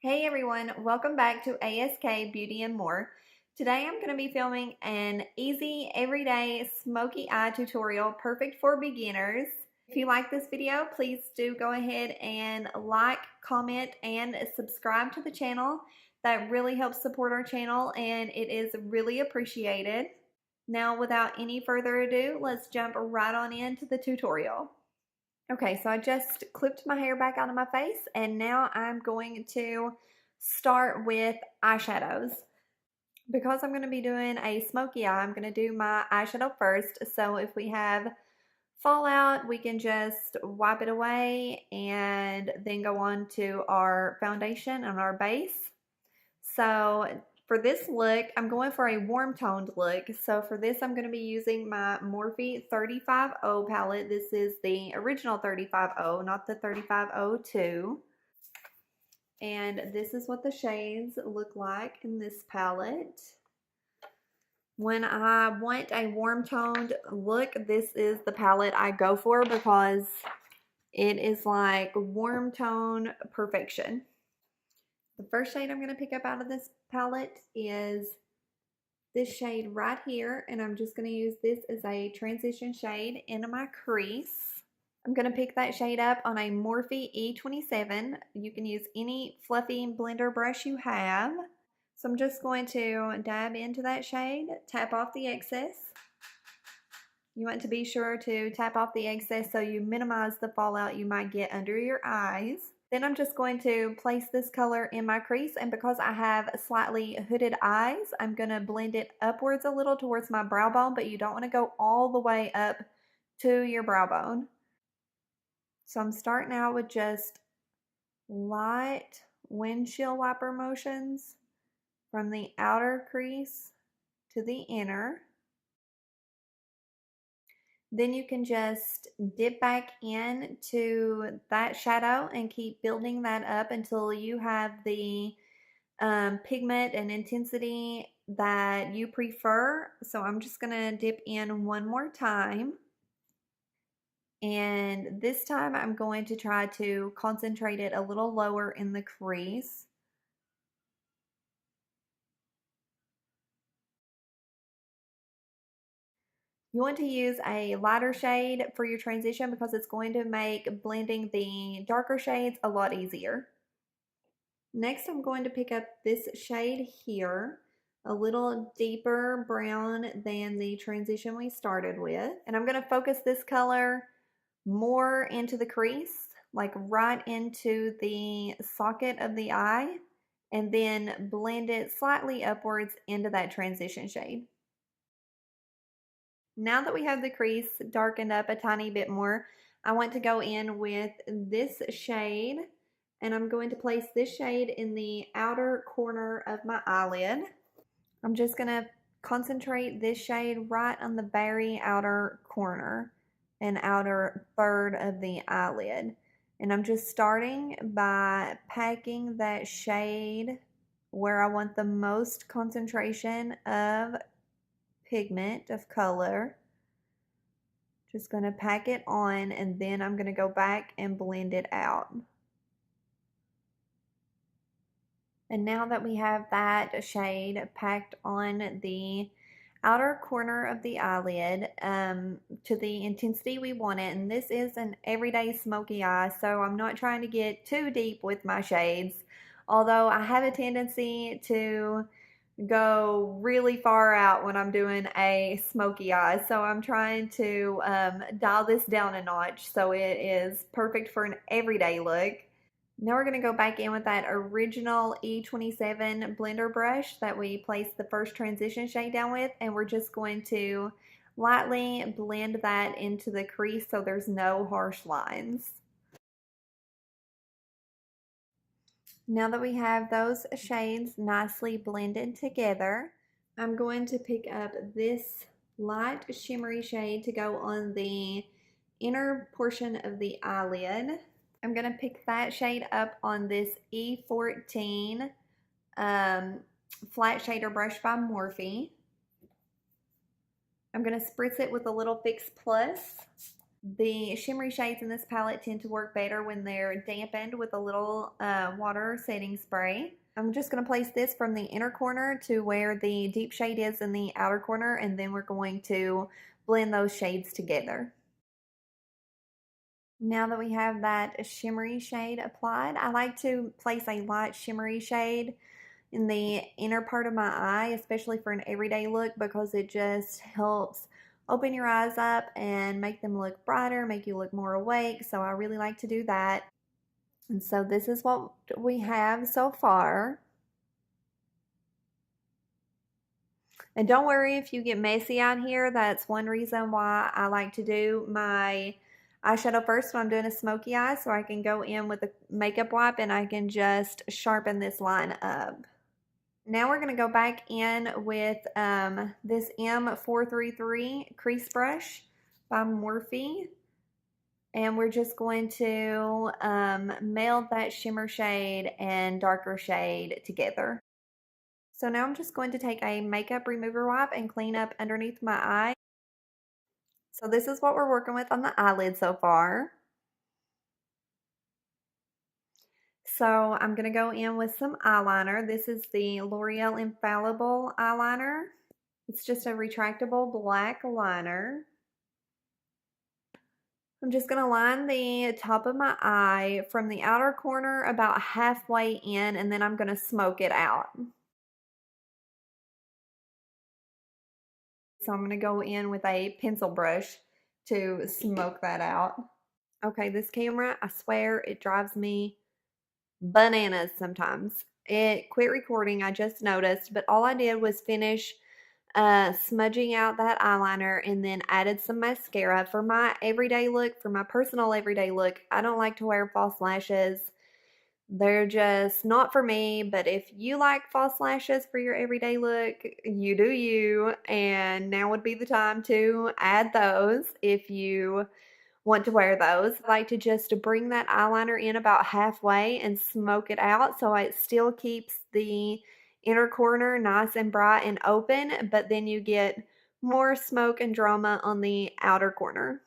Hey everyone, welcome back to ASK Beauty and More. Today I'm going to be filming an easy everyday smoky eye tutorial perfect for beginners. If you like this video, please do go ahead and like, comment, and subscribe to the channel. That really helps support our channel and it is really appreciated. Now without any further ado, let's jump right on into the tutorial. Okay, so I just clipped my hair back out of my face and now I'm going to start with eyeshadows. Because I'm going to be doing a smoky eye, I'm going to do my eyeshadow first. So if we have fallout, we can just wipe it away and then go on to our foundation and our base. So for this look, I'm going for a warm toned look. So for this, I'm going to be using my Morphe 35O palette. This is the original 35O, not the 3502. And this is what the shades look like in this palette. When I want a warm toned look, this is the palette I go for because it is like warm tone perfection. The first shade I'm going to pick up out of this palette is this shade right here, and I'm just going to use this as a transition shade into my crease. I'm going to pick that shade up on a Morphe E27. You can use any fluffy blender brush you have. So I'm just going to dab into that shade, tap off the excess. You want to be sure to tap off the excess so you minimize the fallout you might get under your eyes. Then I'm just going to place this color in my crease, and because I have slightly hooded eyes, I'm going to blend it upwards a little towards my brow bone, but you don't want to go all the way up to your brow bone. So I'm starting out with just light windshield wiper motions from the outer crease to the inner. Then you can just dip back into that shadow and keep building that up until you have the pigment and intensity that you prefer. So I'm just going to dip in one more time. And this time I'm going to try to concentrate it a little lower in the crease. You want to use a lighter shade for your transition because it's going to make blending the darker shades a lot easier. Next, I'm going to pick up this shade here, a little deeper brown than the transition we started with. And I'm going to focus this color more into the crease, like right into the socket of the eye, and then blend it slightly upwards into that transition shade. Now that we have the crease darkened up a tiny bit more, I want to go in with this shade, and I'm going to place this shade in the outer corner of my eyelid. I'm just going to concentrate this shade right on the very outer corner and outer third of the eyelid. And I'm just starting by packing that shade where I want the most concentration of pigment, of color. Just going to pack it on, and then I'm going to go back and blend it out. And now that we have that shade packed on the outer corner of the eyelid to the intensity we want it, and this is an everyday smoky eye, so I'm not trying to get too deep with my shades, although I have a tendency to go really far out when I'm doing a smoky eye, so I'm trying to dial this down a notch so it is perfect for an everyday look. Now we're going to go back in with that original E27 blender brush that we placed the first transition shade down with, and we're just going to lightly blend that into the crease so there's no harsh lines. Now that we have those shades nicely blended together, I'm going to pick up this light shimmery shade to go on the inner portion of the eyelid. I'm going to pick that shade up on this E14 flat shader brush by Morphe. I'm going to spritz it with a little Fix Plus. The shimmery shades in this palette tend to work better when they're dampened with a little water setting spray. I'm just going to place this from the inner corner to where the deep shade is in the outer corner, and then we're going to blend those shades together. Now that we have that shimmery shade applied, I like to place a light shimmery shade in the inner part of my eye, especially for an everyday look, because it just helps open your eyes up and make them look brighter, make you look more awake. So I really like to do that. And so this is what we have so far. And don't worry if you get messy out here. That's one reason why I like to do my eyeshadow first when I'm doing a smoky eye, so I can go in with a makeup wipe and I can just sharpen this line up. Now we're going to go back in with this M433 crease brush by Morphe. And we're just going to meld that shimmer shade and darker shade together. So now I'm just going to take a makeup remover wipe and clean up underneath my eye. So this is what we're working with on the eyelid so far. So I'm going to go in with some eyeliner. This is the L'Oreal Infallible eyeliner. It's just a retractable black liner. I'm just going to line the top of my eye from the outer corner about halfway in, and then I'm going to smoke it out. So I'm going to go in with a pencil brush to smoke that out. Okay, this camera, I swear, it drives me bananas sometimes. It quit recording, I just noticed, but all I did was finish smudging out that eyeliner and then added some mascara. For my everyday look, for my personal everyday look, I don't like to wear false lashes. They're just not for me, but if you like false lashes for your everyday look, you do you, and now would be the time to add those if you want to wear those. I like to just bring that eyeliner in about halfway and smoke it out so it still keeps the inner corner nice and bright and open, but then you get more smoke and drama on the outer corner.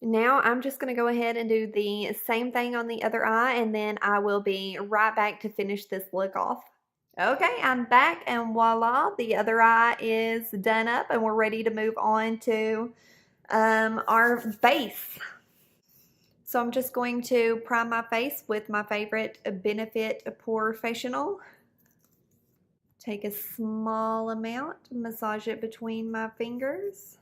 Now I'm just going to go ahead and do the same thing on the other eye, and then I will be right back to finish this look off. Okay, I'm back, and voila, the other eye is done up and we're ready to move on to our base. So I'm just going to prime my face with my favorite Benefit Professional. Take a small amount, massage it between my fingers,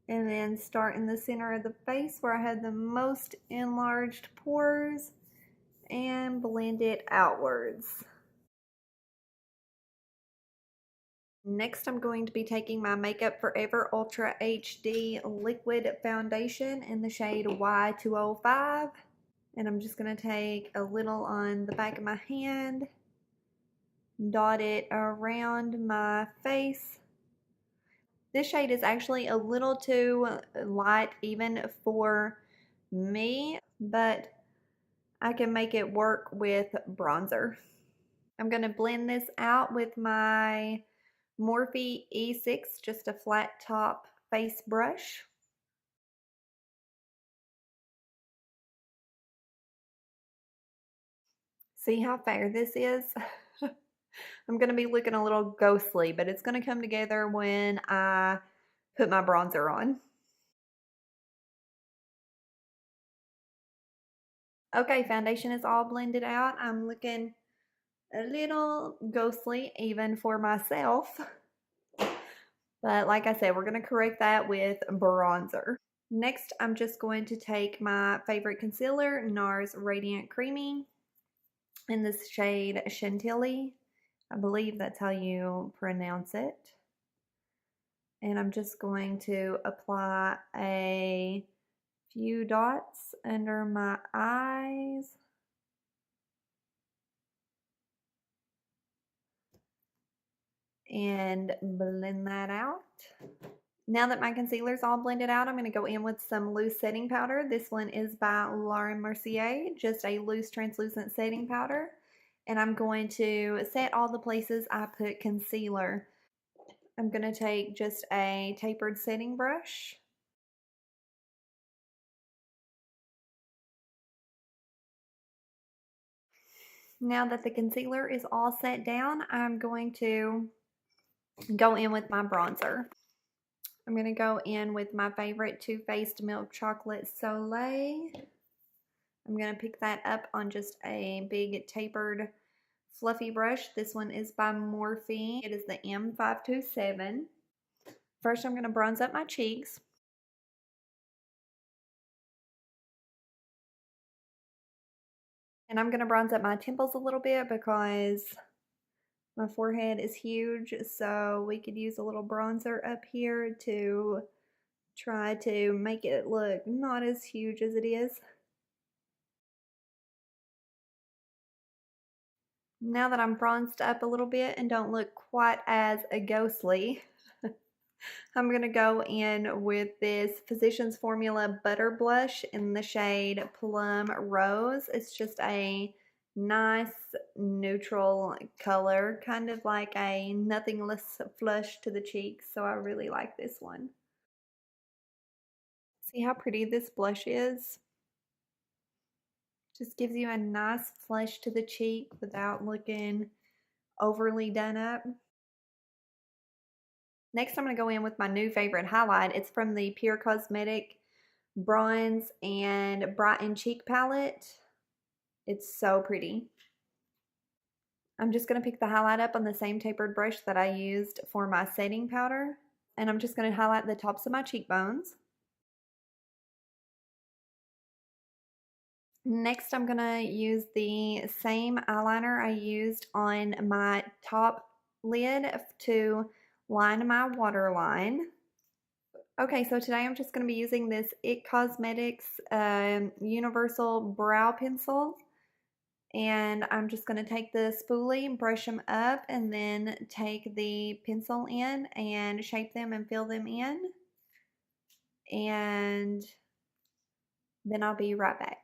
and then start in the center of the face where I had the most enlarged pores and blend it outwards. Next, I'm going to be taking my Makeup Forever Ultra HD Liquid Foundation in the shade Y205. And I'm just going to take a little on the back of my hand, dot it around my face. This shade is actually a little too light even for me, but I can make it work with bronzer. I'm going to blend this out with my Morphe E6, just a flat top face brush. See how fair this is? I'm going to be looking a little ghostly, but it's going to come together when I put my bronzer on. Okay, foundation is all blended out. I'm looking a little ghostly even for myself. But like I said, we're going to correct that with bronzer. Next, I'm just going to take my favorite concealer, NARS Radiant Creamy, in this shade Chantilly. I believe that's how you pronounce it. And I'm just going to apply a few dots under my eyes. And blend that out. Now that my concealer is all blended out, I'm going to go in with some loose setting powder. This one is by Laura Mercier, just a loose translucent setting powder. And I'm going to set all the places I put concealer. I'm going to take just a tapered setting brush Now that the concealer is all set down, I'm going to go in with my bronzer. I'm going to go in with my favorite Too Faced Milk Chocolate Soleil. I'm going to pick that up on just a big tapered fluffy brush. This one is by Morphe. It is the M527. First, I'm going to bronze up my cheeks. And I'm going to bronze up my temples a little bit because my forehead is huge, so we could use a little bronzer up here to try to make it look not as huge as it is. Now that I'm bronzed up a little bit and don't look quite as ghostly, I'm going to go in with this Physicians Formula Butter Blush in the shade Plum Rose. It's just a nice neutral color, kind of like a nothingless flush to the cheeks, so I really like this one. See how pretty this blush is? Just gives you a nice flush to the cheek without looking overly done up. Next, I'm going to go in with my new favorite highlight. It's from the Pure Cosmetic Bronze and Brighten Cheek palette. It's so pretty. I'm just going to pick the highlight up on the same tapered brush that I used for my setting powder. And I'm just going to highlight the tops of my cheekbones. Next, I'm going to use the same eyeliner I used on my top lid to line my waterline. Okay, so today I'm just going to be using this IT Cosmetics Universal Brow Pencil. And I'm just going to take the spoolie, brush them up, and then take the pencil in and shape them and fill them in. And then I'll be right back.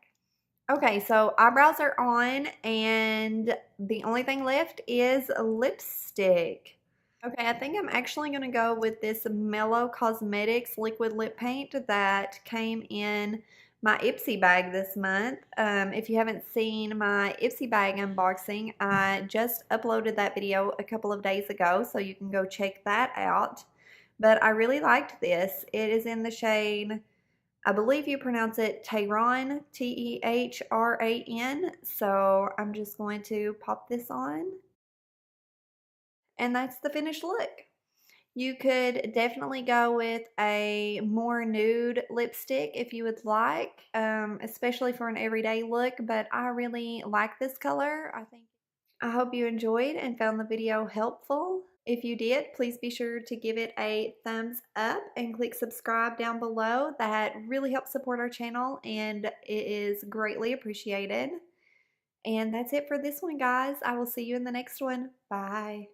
Okay, so eyebrows are on, and the only thing left is lipstick. Okay, I think I'm actually going to go with this Mellow Cosmetics liquid lip paint that came in my Ipsy bag this month. If you haven't seen my Ipsy bag unboxing, I just uploaded that video a couple of days ago, so you can go check that out. But I really liked this. It is in the shade, I believe you pronounce it Tehran, Tehran. So I'm just going to pop this on. And that's the finished look. You could definitely go with a more nude lipstick if you would like, especially for an everyday look, but I really like this color. I hope you enjoyed and found the video helpful. If you did, please be sure to give it a thumbs up and click subscribe down below. That really helps support our channel and it is greatly appreciated. And that's it for this one, guys. I will see you in the next one. Bye.